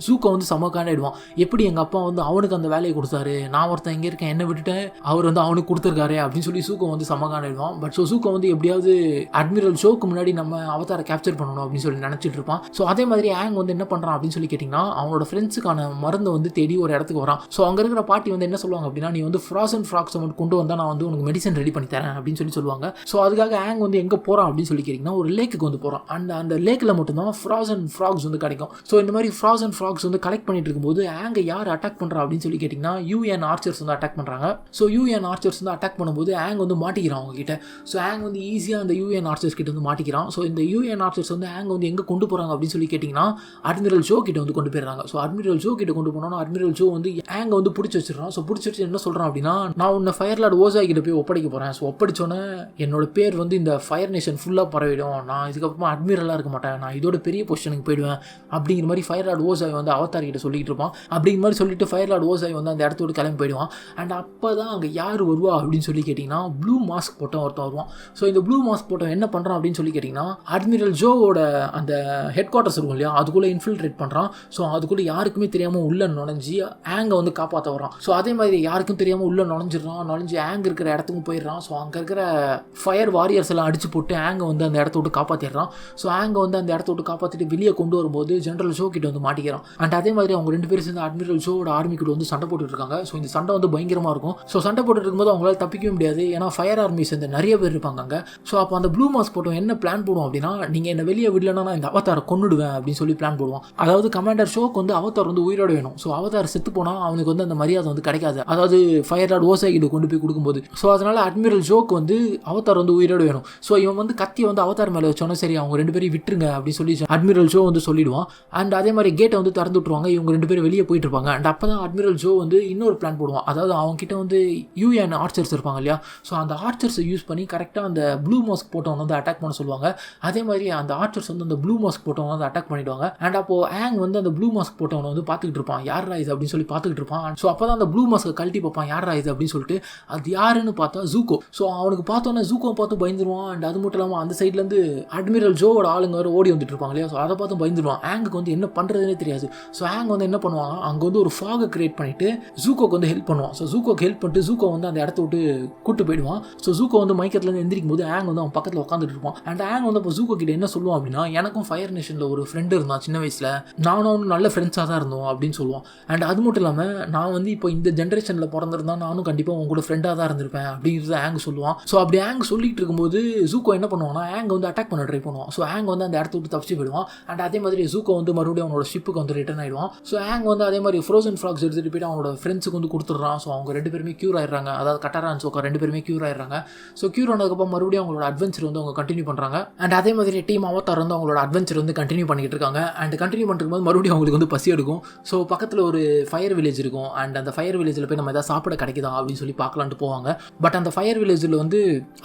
ஜூக்கோ வந்து செம்ம காண்டாயிடுவான். எப்படி எங்கள் அப்பா வந்து அவனுக்கு அந்த வேலையை கொடுத்தாரு, நான் ஒருத்தன் இங்கே இருக்கேன், என்ன விட்டுட்டேன், அவர் வந்து அவனுக்கு கொடுத்துருக்காரு அப்படின்னு சொல்லி ஜூக்கோ வந்து செம்ம காண்டாயிடுவான். பட் ஸோ ஜூக்கோ வந்து எப்படியாவது அட்மிரல் ஷோக்கு முன்னாடி நம்ம அவதாரை கேப்சர் பண்ணணும் அப்படின்னு சொல்லி நினச்சிட்டு இருப்பான். ஸோ அதே மாதிரி ஆங் வந்து என்ன பண்ணுறான் அப்படின்னு சொல்லி கேட்டிங்கன்னா, அவனோட ஃப்ரெண்ட்ஸுக்கான மருந்தை வந்து தேடி ஒரு இடத்துக்கு வரான். ஸோ அங்கே இருக்கிற பாட்டி வந்து என்ன சொல்லுவாங்க அப்படின்னா, நீ வந்து ஃப்ராசன் ஃப்ராக்ஸை மட்டும் கொண்டு வந்தால் நான் வந்து உனக்கு மெடிசன் ரெடி பண்ணி தரேன் அப்படின்னு சொல்லி சொல்லுவாங்க. ஸோ அதுக்காக ஆங் வந்து எங்கே போகிறான் அப்படின்னு சொல்லி கேட்டிங்கன்னா, ஒரு லேக்குக்கு வந்து போகிறான். அந்த லேக்கில் மட்டும்தான் ஃப்ராசன் ஃப்ராக்ஸ் வந்து கிடைக்கும். ஸோ இந்த மாதிரி ஃப்ராசன் ஃப்ராக்ஸ் வந்து கலெக்ட் பண்ணிட்டு இருக்கும்போது ஆங்கை யார் அட்டாக் பண்ணுறா அப்படின்னு சொல்லி கேட்டிங்கன்னா, யூஎன் ஆர்ச்சர்ஸ் வந்து அட்டாக் பண்ணுறாங்க. ஸோ யூஎன் ஆர்ச்சர்ஸ் வந்து அட்டாக் பண்ணும்போது ஆங் வந்து மாட்டிக்கிறான் அவங்க கிட்ட. ஸோ ஆங் வந்து ஈஸியாக அந்த யூஎன் ஆர்ச்சர்ஸ் கிட்ட வந்து மாட்டிக்கிறான். ஸோ இந்த யூஎன் ஆர்ச்சர்ஸ் வந்து ஆங் வந்து எங்கே கொண்டு போகிறாங்க அப்படின்னு சொல்லி கேட்டிங்கன்னா, அட்மிரல் ஷோ கிட்ட வந்து கொண்டு போயிடுறாங்க. ஸோ அட்மிரல் ஷோ கிட்ட கொண்டு போனோன்னா அட்மிரல் ஷோ வந்து ஆங்கை வந்து பிடிச்சி வச்சிடறான். ஸோ பிடிச்சி வச்சு என்ன சொல்கிறான் அப்படின்னா, நான் உன்னை ஃபயர் லார்ட் ஓசாய் கிட்ட போய் ஒப்படைக்க போகிறேன். ஸோ ஒப்படைச்சோன்னே என்னோட பேர் வந்து இந்த ஃபயர் நேஷன் ஃபுல்லாக பரவிடும், நான் இதுக்கப்புறமா அட்மிரலாக இருக்க மாட்டேன், நான் இதோட பெரிய பொசிஷனுக்கு போயிடுவேன் அப்படிங்கிற மாதிரி ஃபயர் லார்ட் ஓசாய் வந்து அவதார் கிட்ட சொல்லிட்டு இருப்பான். அப்படிங்கிற மாதிரி சொல்லிட்டு ஃபயர் லார்ட் ஓசாய் வந்து அந்த இடத்தோடு கிளம்பி போயிடுவான். அண்ட் அப்போ தான் அங்கே யார் வருவா அப்படின்னு சொல்லி கேட்டிங்கன்னா, ப்ளூ மாஸ்க் போட்டவன் ஒருத்தன் வருவான். ஸோ இந்த ப்ளூ மாஸ்க் போட்டவன் என்ன பண்ணுறான் அப்படின்னு சொல்லி கேட்டிங்கன்னா, அட்மிரல் ஜோவோட அந்த ஹெட் குவார்ட்டர்ஸ் இருக்கும் இல்லையா, அதுக்குள்ளே இன்ஃபில்ட்ரேட் பண்ணுறான். ஸோ அதுக்குள்ளே யாருக்குமே தெரியாமல் உள்ளே நுழைஞ்சி ஆங்கை வந்து காப்பாற்ற வரான். ஸோ அதே மாதிரி யாருக்கும் தெரியாமல் உள்ளே நுழைஞ்சு ஆங் இருக்கிற இடத்துக்கு போயிடுறான். ஸோ அங்கே இருக்கிற ஃபயர் வாரியர்ஸ் எல்லாம் அடிச்சு போட்டு ஆங்கை வந்து அந்த இடத்த விட்டு காப்பாற்றிடுறான். ஸோ ஆங்கை வந்து அந்த இடத்த விட்டு காப்பாற்றிட்டு வெளியே கொண்டு வரும்போது ஜென்ரல் ஷோ கிட்ட வந்து மாட்டிக்கிறான். அண்ட் அதே மாதிரி அவங்க ரெண்டு பேரும் சேர்ந்து அட்மிரல் ஷோவோட ஆர்மிக்குள்ள வந்து சண்டை போட்டுட்டு இருக்காங்க. ஸோ இந்த சண்டை வந்து பயங்கரமாக இருக்கும். ஸோ சண்டை போட்டுட்டு இருக்கும்போது அவங்களால தப்பிக்கவே முடியாது, ஏன்னா ஃபயர் ஆர்மிஸ் இந்த நிறைய பேர் இருப்பாங்க அங்கே. ஸோ அப்போ அந்த ப்ளூ மாஸ்க் போட்டோம் என்ன பிளான் போடுவோம் அப்படின்னா, நீங்கள் என்ன வெளியே விடலன்னா நான் இந்த அவதாரை கொன்னுடுவேன் அப்படின்னு சொல்லி பிளான் போடுவான். அதாவது கமாண்டர் ஷோக்கு வந்து அவதார் வந்து உயிரோட வேணும். ஸோ அவதார் செத்து போனால் அவனுக்கு வந்து அந்த மரியாதை வந்து கிடைக்காது, அதாவது ஃபயர் லார்ட் ஓசாய் கிட்ட கொண்டு போய் கொடுக்கும்போது. ஸோ அதனால அட்மிரல் ஷோக்கு வந்து அவதார் வந்து உயிரோட வேணும். ஸோ இவன் வந்து கத்தியை வந்து அவதார் மேலே வச்சோன்னா சரி அவங்க ரெண்டு பேரும் விட்டுருங்க அப்படின்னு சொல்லி அட்மிரல் ஷோ வந்து சொல்லிடுவான். அண்ட் அதே மாதிரி கேட்டை வந்து திறந்து விட்டுருவாங்க. இவங்க ரெண்டு பேரும் வெளியே போயிட்டு இருப்பாங்க. அண்ட் அப்போ தான் அட்மிரல் ஜோ வந்து இன்னொரு பிளான் போடுவான். அதாவது அவங்க கிட்ட வந்து யூஎன் ஆர்ச்சர்ஸ் இருப்பாங்க இல்லையா, ஸோ அந்த ஆர்ச்சர்ஸை யூஸ் பண்ணி கரெக்டாக அந்த ப்ளூ மாஸ்க் போட்டவங்க வந்து அட்டாக் பண்ண சொல்லுவாங்க. அதே மாதிரி அந்த ஆர்ச்சர்ஸ் வந்து அந்த ப்ளூ மாஸ்க் போட்டவங்க வந்து அட்டாக் பண்ணிடுவாங்க. அண்ட் அப்போ ஆங் வந்து அந்த ப்ளூ மாஸ்க் போட்டவனை வந்து பார்த்துக்கிட்டு இருப்பான், யார் இது அப்படின்னு சொல்லி பார்த்துக்கிட்டு இருப்பான். ஸோ அப்போ தான் அந்த ப்ளூ மாஸ்க்கை கழட்டி பார்ப்பான், யார் இது அப்படின்னு சொல்லிட்டு. அது யாருன்னு பார்த்தா ஜூக்கோ. ஸோ அவனுக்கு பார்த்தோன்னா ஜூக்கோ பார்த்து பயந்துருவான். அண்ட் அது மட்டும் இல்லாமல் அந்த சைட்லேருந்து அட்மிரல் ஜோவோட ஆளுங்க வர ஓடி வந்துட்டு இருப்பாங்க இல்லையா, ஸோ அதை பார்த்து பயந்துருவான். ஆங்குக்கு வந்து என்ன பண்ணுறதுனே தெரியாது. ஸோ ஆங் வந்து என்ன பண்ணுவான், அங்கே வந்து ஒரு ஃபாகை கிரியேட் பண்ணிட்டு ஜூக்கோக்கு வந்து ஹெல்ப் பண்ணுவான். ஸோ ஜூக்கோக்கு ஹெல்ப் பண்ணிட்டு ஜூக்கோ வந்து அந்த இடத்த விட்டு கூட்டு போயிடுவான். ஸோ ஜூக்கோ வந்து மயக்கத்துலேருந்து எந்திரிக்கும் போது ஆங் வந்து அவன் பக்கத்தில் உட்காந்துட்டு இருப்பான். அண்ட் ஆங் வந்து இப்போ ஜூக்கோ கிட்ட என்ன சொல்லுவான் அப்படின்னா, எனக்கும் ஃபயர் நேஷனில் ஒரு ஃப்ரெண்டு இருந்தான் சின்ன வயசில், நானும் அவனும் நல்ல ஃப்ரெண்ட்ஸாக தான் இருந்தோம் அப்படின்னு சொல்லுவான். அண்ட் அது மட்டும் இல்லாமல் நான் வந்து இப்போ இந்த ஜென்ரேஷனில் பிறந்திருந்தா நானும் கண்டிப்பாக உங்க கூட ஃப்ரெண்டாக தான் இருந்திருப்பேன் அப்படிங்கிறது ஆங் சொல்லுவான். ஸோ அப்படி ஆங் சொல்லிட்டு இருக்கும்போது ஜூக்கோ என்ன பண்ணுவான்னா, ஆங் வந்து அட்டாக் பண்ண ட்ரை பண்ணுவான். ஸோ ஆங் வந்து அந்த இடத்த விட்டு தப்பிச்சு போயிடுவான். அண்ட் அதே மாதிரி ஜூக்கோ வந்து மறுபடியும் அவனோட ஷிப்புக்கு வந்து ரிட்டர்ன் ஆயிடுவான். ஸோ ஆங் வந்து அதே மாதிரி ஃப்ரோசன் ஃப்ராக்ஸ் எடுத்துகிட்டு போயிட்டு அவனோட ஃப்ரெண்ட்ஸுக்கு வந்து கொடுத்துட்றான். ஸோ அவங்க ரெண்டு பேருமே க்யூர் ஆயிடுறாங்க, அதாவது கட்டாரா அண்ட் சோக்கா ரெண்டு பேருமே க்யூர் ஆயிடுறாங்க. ஸோ க்யூர் ஆனதுக்கப்புறம் மறுபடியும் அவங்களோட அட்வென்ச்சர் வந்து அவங்க கண்டினியூ பண்ணுறாங்க. அண்ட் அதே மாதிரி டீம் அவதார் வந்து அவங்களோட அட்வென்ச்சர் வந்து கண்டினியூ பண்ணிட்டு இருக்காங்க. அண்ட் கண்டினியூ பண்ணும்போது மறுபடியும் அவங்களுக்கு வந்து பசி எடுக்கும். ஸோ பக்கத்தில் ஒரு ஃபயர் வில்லேஜ் இருக்கும். அண்ட் அந்த ஃபயர் வில்லேஜில் போய் நம்ம எதாவது சாப்பிட கிடைக்குதா அப்படின்னு சொல்லி பார்க்கலான்ட்டு போவாங்க. பட் அந்த ஃபயர் வில்லேஜில் வந்து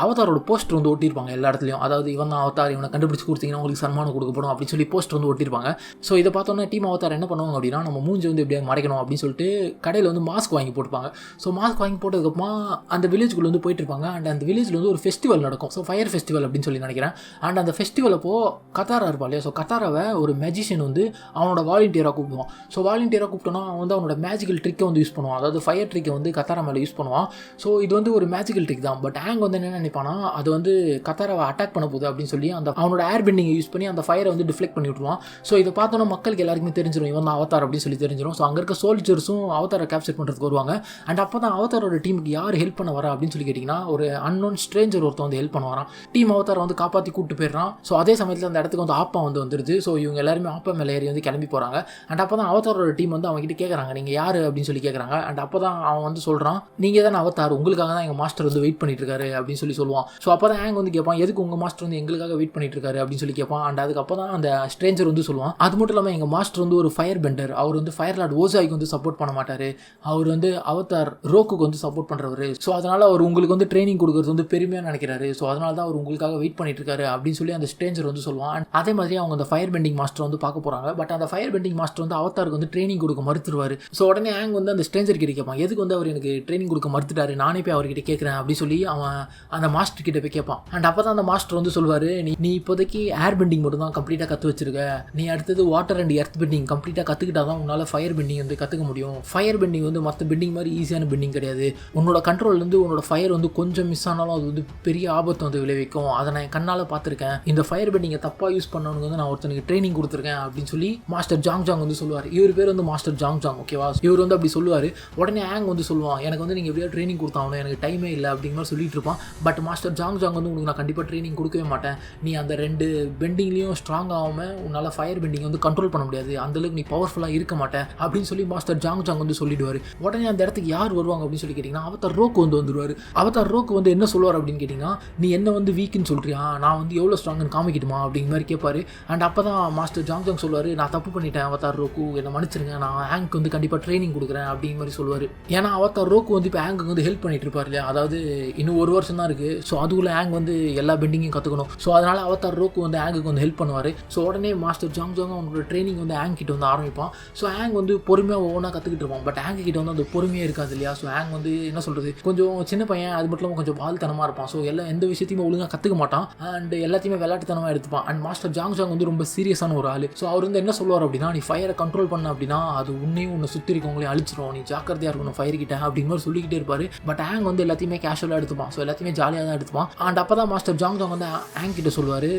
அவதாரோட போஸ்டர் வந்து ஒட்டியிருப்பாங்க எல்லா இடத்துலையும். அதாவது இவன் தான் அவதார், இவனை கண்டுபிடிச்சு கொடுத்தீங்கன்னா உங்களுக்கு சன்மானம் கொடுக்கப்படும் அப்படின்னு சொல்லி போஸ்டர் வந்து ஒட்டியிருப்பாங்க. ஸோ இதை பார்த்தோன்னா டீம் அவதார் என்ன பண்ணுவாங்க அப்படின்னா, நம்ம மூஞ்சி வந்து எப்படியா மறைக்கணும் அப்படின்னு சொல்லிட்டு கடையில் வந்து மாஸ்க் வாங்கி போட்டுப்பாங்க. ஸோ மாஸ்க் வாங்கி போட்டதுக்கப்புறமா அந்த வில்லேஜுக்குள்ள வந்து போயிட்டு இருப்பாங்க. அண்ட் அந்த வில்லேஜில் வந்து ஒரு ஃபெஸ்டிவல் நடக்கும். ஸோ ஃபயர் ஃபெஸ்டிவல் அப்படின்னு சொல்லி நினைக்கிறேன். அண்ட் அந்த ஃபெஸ்டிவல் அப்போ கத்தாரா இருப்பா இல்லையா, ஸோ கத்தாராவை ஒரு மேஜிஷியன் வந்து அவனோட வாலண்டியராக கூப்பிடுவான். ஸோ வாலண்டியராக கூப்பிட்டோன்னா அவன் வந்து அவனோட மேஜிக்கல் ட்ரிக்கை வந்து யூஸ் பண்ணுவான், அதாவது ஃபயர் ட்ரிக்கை வந்து கத்தாரா மேலே யூஸ் பண்ணுவான். ஸோ இது வந்து ஒரு மேஜிக்கல் ட்ரிக் தான். பட் ஆங் வந்து என்ன நினைப்பானா, அது வந்து கத்தாராவை அட்டாக் பண்ண போகுது அப்படின்னு சொல்லி அந்த அவனோட ஏர் பெண்டிங்கை யூஸ் பண்ணி அந்த ஃபயரை வந்து டிஃப்ளெக்ட் பண்ணி விட்டுருவான். ஸோ இதை பார்த்தோன்னா மக்களுக்கு எல்லாருக்குமே தெரிஞ்சிடும் இவன் தான் அவதார் அப்படின்னு சொல்லி தெரிஞ்சிடும். ஸோ அங்கே இருக்க சோல்ஜர்ஸும் அவதாரை கேப்சர் பண்ணுறதுக்கு வருவாங்க. அண்ட் அப்போ தான் அவதாரோட டீமுக்கு யார் ஹெல்ப் பண்ண வரா அப்படின்னு சொல்லி கேட்டிங்கன்னா, ஒரு அன்னோன் ஸ்ட்ரேஞ்சர் ஒருத்தன் வந்து ஹெல்ப் பண்ண வரான். டீம் அவதாரை வந்து காப்பாற்றி கூப்பிட்டு போயிடுறான். ஸோ அதே சமயத்தில் அந்த இடத்துக்கு வந்து ஆப்பா வந்து வந்துடுது. ஸோ இவங்க எல்லாருமே ஆப்பா மேலே ஏறி வந்து கிளம்பி போகிறாங்க. அண்ட் அப்போ தான் அவதாரோட டீம் வந்து அவங்ககிட்ட கேட்குறாங்க, நீங்கள் யார் அப்படின்னு சொல்லி கேட்குறாங்க. அண்ட் அப்போ தான் அவன் வந்து சொல்கிறான், நீங்கள் தான் அவதார், உங்களுக்காக தான் எங்கள் மாஸ்டர் வந்து வெயிட் பண்ணிட்டு இருக்காரு அப்படின்னு சொல்லி சொல்லுவான். ஸோ அப்போ தான் ஆங் வந்து கேட்பான், எதுக்கு உங்கள் மாஸ்டர் வந்து எங்களுக்காக வெயிட் பண்ணிட்டு இருக்காரு அப்படின்னு சொல்லி கேட்பான். அண்ட் அதுக்கு அப்போ தான் அந்த ஸ்ட்ரேஞ்சர் வந்து சொல்லுவான், அது மட்டும் இல்லாமல் எங்கள் மாஸ்டர் வந்து வந்து ஒரு ஃபயர் பெண்டர். அவர் வந்து ஃபயர் லார்ட் ஓசாய்க்கு வந்து சப்போர்ட் பண்ண மாட்டார். அவர் வந்து அவதார் ரோக்குக்கு வந்து சப்போர்ட் பண்ணுறவர். ஸோ அதனால் அவர் உங்களுக்கு வந்து ட்ரைனிங் கொடுக்குறது வந்து பெருமையாக நினைக்கிறாரு. ஸோ அதனால தான் அவர் உங்களுக்காக வெயிட் பண்ணிட்டு இருக்காரு அப்படின்னு சொல்லி அந்த ஸ்ட்ரேஞ்சர் வந்து சொல்லுவான். அதே மாதிரி அவங்க அந்த ஃபயர் பெண்டிங் மாஸ்டர் வந்து பார்க்க போகிறாங்க. பட் அந்த ஃபயர் பெண்டிங் மாஸ்டர் வந்து அவதாருக்கு வந்து ட்ரைனிங் கொடுக்க மறுத்துருவார். ஸோ உடனே ஆங் வந்து அந்த ஸ்ட்ரேஞ்சர் கிட்ட கேட்பான், எதுக்கு வந்து அவர் எனக்கு ட்ரைனிங் கொடுக்க மறுத்துட்டாரு, நானே போய் அவர்கிட்ட கேட்குறேன் அப்படின்னு சொல்லி அவன் அந்த மாஸ்டர் கிட்ட போய் கேட்பான். அண்ட் அப்போ தான் அந்த மாஸ்டர் வந்து சொல்லுவார், நீ இப்போதைக்கு ஏர் பெண்டிங் மட்டும் தான் கம்ப்ளீட்டாக கற்று வச்சிருக்க. நீ அடுத்தது வாட்டர் அண்ட் எர்த் பெண்டிங் கம்ப்ளீட்டாக கற்றுக்கிட்டா தான் உன்னால் ஃபயர் பெண்டிங் வந்து கற்றுக்க முடியும். ஃபயர் பெண்டிங் வந்து மற்ற பெண்டிங் மாதிரி ஈஸியான பெண்டிங் கிடையாது. உன்னோட கண்ட்ரோல்லேருந்து உன்னோட ஃபயர் வந்து கொஞ்சம் மிஸ் ஆனாலும் அது வந்து பெரிய ஆபத்து வந்து விளைவிக்கும். அதை நான் என் கண்ணால் பார்த்துருக்கேன். இந்த ஃபயர் பெண்டிங்கை தப்பாக யூஸ் பண்ணவனுக்கு வந்து நான் ஒருத்தனுக்கு ட்ரைனிங் கொடுத்துருக்கேன் அப்படின்னு சொல்லி மாஸ்டர் ஜாங் ஜாங் வந்து சொல்லுவார். இவர் பேர் வந்து மாஸ்டர் ஜாங் ஜாங், ஓகேவா? இவர் வந்து அப்படி சொல்லுவார். உடனே ஆங் வந்து சொல்லுவான், எனக்கு வந்து நீங்கள் எப்படியா ட்ரைனிங் கொடுத்தாகணும், எனக்கு டைமே இல்லை அப்படிங்கிற மாதிரி சொல்லிட்டு இருப்பான். பட் மாஸ்டர் ஜாங் ஜாங் வந்து உங்களுக்கு நான் கண்டிப்பாக ட்ரைனிங் கொடுக்கவே மாட்டேன். நீ அந்த 2 பெண்டிங்லேயும் ஸ்ட்ராங் ஆகாமல் உன்னால் ஃபயர் பெண்டிங் வந்து கண்ட்ரோல் பண்ண முடியாது. அந்தளவுக்கு நீ பவர்ஃபுல்லாக இருக்க மாட்டேன் அப்படின்னு சொல்லி மாஸ்டர் ஜாங் ஜாங் வந்து சொல்லிடுவார். உடனே அந்த இடத்துக்கு யார் வருவாங்க அப்படின்னு சொல்லி கேட்டிங்கன்னா அவதார் ரோக்கு வந்து வந்துடுவார். அவதார் ரோக்கு வந்து என்ன சொல்லுவார் அப்படின்னு கேட்டிங்கன்னா, நீ என்ன வந்து வீக்குன்னு சொல்கிறியா, நான் வந்து எவ்வளோ ஸ்ட்ராங்குன்னு காமிக்கிட்டுமா அப்படிங்கிற மாதிரி கேட்பார். அண்ட் அப்போ தான் மாஸ்டர் ஜாங் ஜாங் சொல்லுவார், நான் தப்பு பண்ணிட்டேன் அவதார் ரோக்கு, என்னை மன்னிச்சிருங்க, நான் ஆங்க்கு வந்து கண்டிப்பாக ட்ரைனிங் கொடுக்குறேன் அப்படிங்கிற மாதிரி சொல்லுவார். ஏன்னா அவதார் ரோக்கு வந்து இப்போ ஆங்க்கு வந்து ஹெல்ப் பண்ணிட்டு இருப்பார் இல்லையா, அதாவது இன்னும் 1 வருஷம் தான் இருக்குது. ஸோ அதுக்குள்ளே ஆங் வந்து எல்லா பெண்டிங்கையும் கற்றுக்கணும். ஸோ அதனால் அவதார் ரோக்கு வந்து ஆங்குக்கு வந்து ஹெல்ப் பண்ணுவார். ஸோ உடனே மாஸ்டர் ஜாங் ஜாங் அவனோட ட்ரைனிங் வந்து ஆங் கிட்ட வந்து ஆரம்பிப்பான். ஸோ ஆங் வந்து பொறுமையாக ஒவ்வொன்றா கற்றுக்கிட்டு இருப்பான். பட் ஆங் கிட்ட வந்து அந்த பொறுமையாக இருக்காது இல்லையா. ஸோ ஆங் வந்து என்ன சொல்கிறது, கொஞ்சம் சின்ன பையன், அது மட்டும் இல்லாமல் கொஞ்சம் பால்தனமாக இருப்பான். ஸோ எந்த விஷயத்தையுமே ஒழுங்காக கற்றுக்க மாட்டான். அண்ட் எல்லாத்தையுமே விளையாட்டுத்தனமாக எடுத்துப்பான். அண்ட் மாஸ்டர் ஜாங் ஜாங் வந்து ரொம்ப சீரியஸான ஒரு ஆள். ஸோ அவர் வந்து என்ன சொல்லுவார் அப்படின்னா, நீ ஃபயரை கண்ட்ரோல் பண்ண அப்படின்னா அது உன்னை சுற்றி இருக்கவங்களையும் அழிச்சிடும், நீ ஜாக்கிரதையாக இருக்கணும் ஃபயர் கிட்ட அப்படிங்கிற மாதிரி சொல்லிக்கிட்டே இருப்பார். பட் ஆங் வந்து எல்லாத்தையுமே கேஷுவலாக எடுத்துப்பான். ஸோ எல்லாத்தையுமே ஜாலியாக தான் எடுத்துப்பான். அண்ட் அப்போ தான் மாஸ்டர் ஜாங் ஜாங் வந்து ஆங் கிட்ட சொல்லுவார்,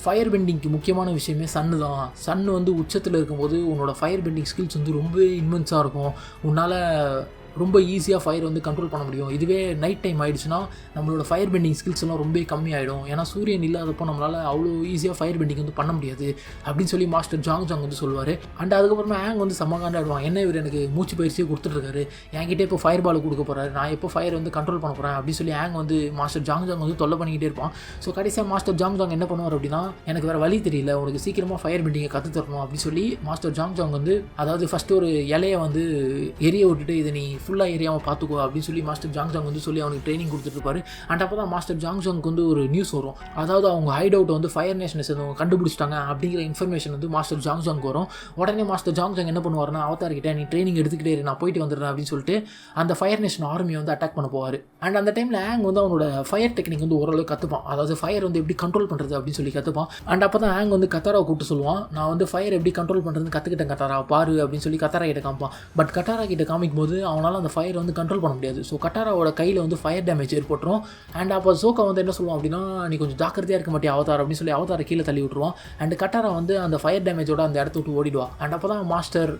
ஃபயர் பெண்டிங்க்கு முக்கியமான விஷயமே சன்னு தான். சன்னு வந்து உச்சத்தில் இருக்கும்போது உன்னோட ஃபயர் பெண்டிங் ஸ்கில்ஸ் வந்து ரொம்ப இன்வென்ஸாக இருக்கும். உன்னால் ரொம்ப ஈஸியாக ஃபயர் வந்து கண்ட்ரோல் பண்ண முடியும். இதுவே நைட் டைம் ஆகிடுச்சுன்னா நம்மளோட ஃபயர் பெண்டிங் ஸ்கில்ஸ் எல்லாம் ரொம்ப கம்மியாயிடும். ஏன்னா சூரியன் இல்லாதப்போ நம்மளால் அவ்வளோ ஈஸியாக ஃபயர் பெண்டிங் வந்து பண்ண முடியாது அப்படின்னு சொல்லி மாஸ்டர் ஜாங் ஜாங் வந்து சொல்லுவார். அண்ட் அதுக்கப்புறமா ஆங் வந்து சமகாண்டாடுவான், என்ன இவர் எனக்கு மூச்சு பயிற்சியை கொடுத்துட்ருக்காரு, என்கிட்ட இப்போ ஃபயர் பால் கொடுக்க போகிறாரு, நான் எப்போ ஃபயர் வந்து கண்ட்ரோல் பண்ண போகிறேன் அப்படின்னு சொல்லி ஆங் வந்து மாஸ்டர் ஜாங் ஜாங் வந்து தொல்லை பண்ணிக்கிட்டே இருப்பான். ஸோ கடைசியாக மாஸ்டர் ஜாங் ஜாங் என்ன பண்ணுவார் அப்படின்னா, எனக்கு வேறு வழி தெரியல, உனக்கு சீக்கிரமாக ஃபயர் பெண்டிங்கை கற்றுத்தரணும் அப்படின்னு சொல்லி மாஸ்டர் ஜாங் ஜாங் வந்து, அதாவது ஃபஸ்ட்டு ஒரு இலையை வந்து எரிய விட்டுட்டு இதை நீ ஃபுல்லாக எரியாமல் பார்த்துக்கோ அப்படின்னு சொல்லி மாஸ்டர் ஜாங் ஜாங் வந்து சொல்லி அவனுக்கு ட்ரைனிங் கொடுத்துருப்பாரு. அண்ட் அப்போ தான் மாஸ்டர் ஜாங் ஜாங்க்கு வந்து ஒரு நியூஸ் வரும். அதாவது அவங்க ஹைட் அவுட்டை வந்து ஃபயர் நேஷனை சேர்ந்தவங்க கண்டுபிடிச்சிட்டாங்க அப்படிங்கிற இன்ஃபர்மேஷன் வந்து மாஸ்டர் ஜாங் ஜாங்க்கு வரும். உடனே மாஸ்டர் ஜாங் ஜாங் என்ன பண்ணுவார்னா, அவதார்கிட்ட நீ ட்ரைனிங் எடுத்துக்கிட்டே நான் போயிட்டு வந்துடுறேன் அப்படின்னு சொல்லிட்டு அந்த ஃபயர் நேஷன் ஆர்மியை வந்து அட்டாக் பண்ண போவார். அண்ட் அந்த டைமில் ஆங் வந்து அவனோட ஃபயர் டெக்னிக் வந்து ஓரளவு கற்றுப்பான். அதாவது ஃபயர் வந்து எப்படி கண்ட்ரோல் பண்ணுறது அப்படின்னு சொல்லி கற்றுப்பான். அண்ட் அப்போ தான் ஆங் வந்து கத்தாராவை கூப்பிட்டு சொல்லுவான், நான் வந்து ஃபயர் எப்படி கண்ட்ரோல் பண்ணுறதுன்னு கற்றுக்கிட்டேன் கத்தாரா பாரு அப்படின்னு சொல்லி கத்தாரா கிட்ட காமிப்பான். பட் கத்தாரா கிட்ட காமிக்கும் போது அவனால் அந்த ஃபயர் வந்து கண்ட்ரோல் பண்ண முடியாது. ஸோ கட்டாராவோட கையில் வந்து ஃபயர் டேமேஜ் ஏற்பட்டுரும். அண்ட் அப்போ சோக்கா வந்து என்ன சொல்லுவான் அப்படின்னா, நீ கொஞ்சம் ஜாக்கிரதையாக இருக்க மாட்டியா அவதார் அப்படின்னு சொல்லி அவதாரை கீழே தள்ளி விட்டுருவான். அண்ட் கட்டாரா வந்து அந்த ஃபயர் டேமேஜோட அந்த இடத்த விட்டு ஓடிடுவான். அண்ட் அப்போ தான் மாஸ்டர்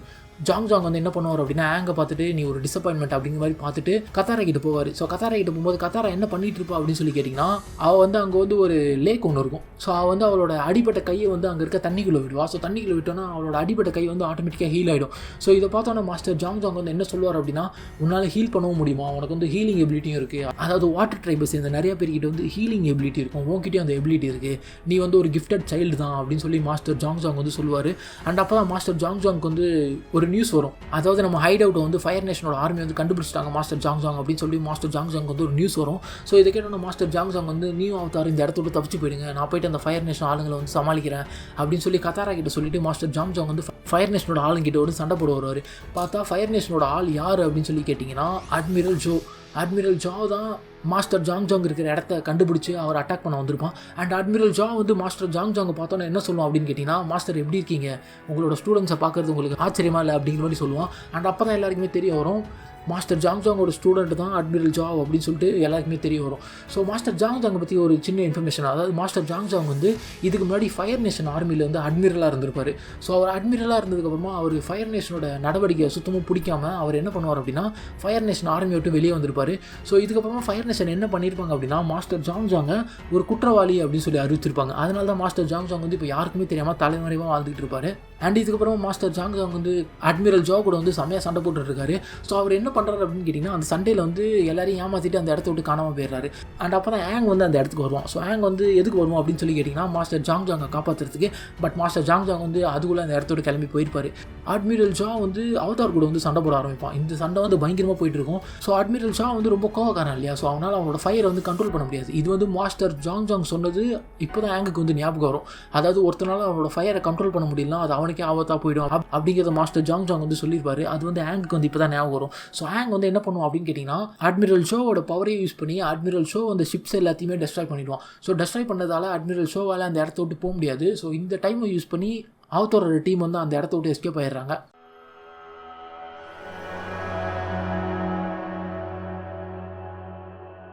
ஜாங் ஜாங் வந்து என்ன பண்ணுவார் அப்படின்னா, ஆங்கை பார்த்துட்டு நீ ஒரு டிசப்பாயின்மெண்ட் அப்படிங்கிற மாதிரி பார்த்துட்டு கத்தாரா கிட்ட போவார். ஸோ கத்தாரா கிட்ட போகும்போது கத்தாரா என்ன பண்ணிட்டு இருப்பா அப்படின்னு சொல்லி கேட்டிங்கன்னா, அவள் வந்து அங்கே வந்து ஒரு லேக் ஒன்று இருக்கும். ஸோ அவள் வந்து அவளோட அடிப்பட்ட கையை வந்து அங்கே இருக்க தண்ணிக்குள்ளே விடுவா. ஸோ தண்ணிக்குள்ளே விட்டோன்னா அவளோட அடிப்பட்ட கை வந்து ஆட்டோமேட்டிக்காக ஹீல் ஆகிடும். ஸோ இதை பார்த்தோன்னா மாஸ்டர் ஜாங் ஜாங் வந்து என்ன சொல்லுவார் அப்படின்னா, உன்னால் ஹீல் பண்ணவும் முடியுமா, உனக்கு வந்து ஹீலிங் எபிலிட்டியும் இருக்குது. அதாவது வாட்டர் ட்ரைபை சேர்ந்த நிறைய பேர்கிட்ட வந்து ஹீலிங் எபிலிட்டி இருக்கும், உங்ககிட்டயும் அந்த எபிலிட்டி இருக்குது, நீ வந்து ஒரு கிஃப்டட் சைல்டு தான் அப்படின்னு சொல்லி மாஸ்டர் ஜாங் ஜாங் வந்து சொல்லுவார். அண்ட் அப்போ தான் மாஸ்டர் ஜாங் ஜாங்க்கு வந்து ஒரு நியூஸ் வரும். அதாவது நம்ம ஹைட் அவுட்டை வந்து ஃபயர் நேஷனோட ஆர்மி வந்து கண்டுபிடிச்சிட்டாங்க மாஸ்டர் ஜாங் ஜாங் அப்படின்னு சொல்லி மாஸ்டர் ஜாங் ஜாங் வந்து ஒரு நியூஸ் வரும். ஸோ இதை கேட்டோன்னா மாஸ்டர் ஜாங் ஜாங் வந்து, நீ அவதார் இந்த இடத்த விட்டு தப்பிச்சு போயிடுங்க, நான் போயிட்டு அந்த ஃபயர் நேஷன் ஆளுங்களை வந்து சமாளிக்கிறேன் அப்படின்னு சொல்லி கத்தாரா கிட்ட சொல்லிட்டு மாஸ்டர் ஜாங் ஜாங் வந்து ஃபயர் நேஷனோட ஆளுங்கிட்ட வந்து சண்டை போட வருவார். பார்த்தா ஃபயர் நேஷனோட ஆள் யார் அப்படின்னு சொல்லி கேட்டிங்கன்னா, அட்மிரல் ஜோ. அட்மிரல் ஜா தான் மாஸ்டர் ஜாங் ஜாங் இருக்கிற இடத்த கண்டுபிடிச்சி அவர் அட்டாக் பண்ண வந்திருப்பான். அண்ட் அட்மிரல் ஜா வந்து மாஸ்டர் ஜாங் ஜாங்கை பார்த்தோன்னா என்ன சொல்லுவான் அப்படின்னு கேட்டிங்கன்னா, மாஸ்டர் எப்படி இருக்கீங்க, உங்களோட ஸ்டூடெண்ட்ஸை பார்க்குறது உங்களுக்கு ஆச்சரியமா இல்லை அப்படிங்கிற மாதிரி சொல்லுவான். அண்ட் அப்போ தான் எல்லாருக்குமே தெரிய வரும், மாஸ்டர் ஜாங் ஜாங்கோட ஸ்டூடெண்ட் தான் அட்மிரல் ஜா அப்படின்னு சொல்லிட்டு எல்லாருக்குமே தெரிய வரும். ஸோ மாஸ்டர் ஜாங் ஜாங்கை பற்றி ஒரு சின்ன இன்ஃபர்மேஷன், அதாவது மாஸ்டர் ஜாங் ஜாங் வந்து இதுக்கு முன்னாடி ஃபயர் நேஷன் ஆர்மியில் வந்து அட்மிரலாக இருந்திருப்பார். ஸோ அவர் அட்மிரலாக இருந்ததுக்கப்புறமா அவர் ஃபயர் நேஷனோட நடவடிக்கை சுத்தமாக பிடிக்காமல் அவர் என்ன பண்ணுவார் அப்படின்னா, ஃபயர் நேஷன் ஆர்மியை விட்டு வெளியே வந்திருப்பார். ஸோ இதுக்கப்புறமா ஃபயர் நேஷன் என்ன பண்ணியிருப்பாங்க அப்படின்னா, மாஸ்டர் ஜாங் ஜாங்கை ஒரு குற்றவாளி அப்படின்னு சொல்லி அறிவிச்சிருப்பாங்க. அதனால தான் மாஸ்டர் ஜாங் ஜாங் வந்து இப்போ யாருக்குமே தெரியாமல் தலைமறைவாக வாழ்ந்துகிட்டு இருப்பார். அண்ட் இதுக்கப்புறமா மாஸ்டர் ஜாங் ஜாங் வந்து அட்மிரல் ஜா கூட வந்து செம்மையாக சண்டை போட்டுருக்காரு. ஸோ அவர் என்ன பண்ணுறாரு அப்படின்னு கேட்டிங்கன்னா, அந்த சண்டையில் வந்து எல்லாரையும் ஏமாற்றிட்டு அந்த இடத்த விட்டு காணாமல் போயிடுறாரு. அண்ட் அப்போ தான் ஆங் வந்து அந்த இடத்துக்கு வருவான். ஸோ ஆங் வந்து எதுக்கு வருவோம் அப்படின்னு சொல்லி கேட்டிங்கன்னா, மாஸ்டர் ஜாங் ஜாங்கை காப்பாற்றுறதுக்கு. பட் மாஸ்டர் ஜாங் ஜாங் வந்து அதுக்குள்ளே அந்த இடத்த விட்டு கிளம்பி போயிருப்பார். அட்மிரல் ஷா வந்து அவதார் கூட வந்து சண்டை போட ஆரம்பிப்பான். இந்த சண்டை வந்து பயங்கரமாக போயிட்டு இருக்கும். ஸோ அட்மிரல் ஷா வந்து ரொம்ப கோவக்காரன் இல்லையா, ஸோ அவனால் அவனோட ஃபயரை வந்து கண்ட்ரோல் பண்ண முடியாது. இது வந்து மாஸ்டர் ஜாங் ஜாங் சொன்னது இப்போ தான் ஆங்குக்கு வந்து ஞாபகம் வரும். அதாவது ஒருத்தனால அவனோட ஃபயரை கண்ட்ரோல் பண்ண முடியல, அது அவனுக்கே ஆபத்தாக போயிடும் அப்படிங்கிறத மாஸ்டர் ஜாங் ஜாங் வந்து சொல்லியிருப்பாரு. அது வந்து ஆங்குக்கு வந்து இப்போ தான் ஞாபகம் வரும். ஸோ ஆங் வந்து என்ன பண்ணுவோம் அப்படின்னு கேட்டிங்கன்னா, அட்மிரல் ஷோவோட பவரை யூஸ் பண்ணி அட்மிரல் ஷோ அந்த ஷிப்ஸ் எல்லாத்தையுமே டெஸ்ட்ராய் பண்ணிடுவான். ஸோ டெஸ்ட்ராய் பண்ணதால் அட்மிரல் ஷோவால் அந்த இடத்த விட்டு போக முடியாது. ஸோ இந்த டைமை யூஸ் பண்ணி அவதாரோட டீம் வந்து அந்த இடத்த விட்டு எஸ்கேப் ஆயிடுறாங்க.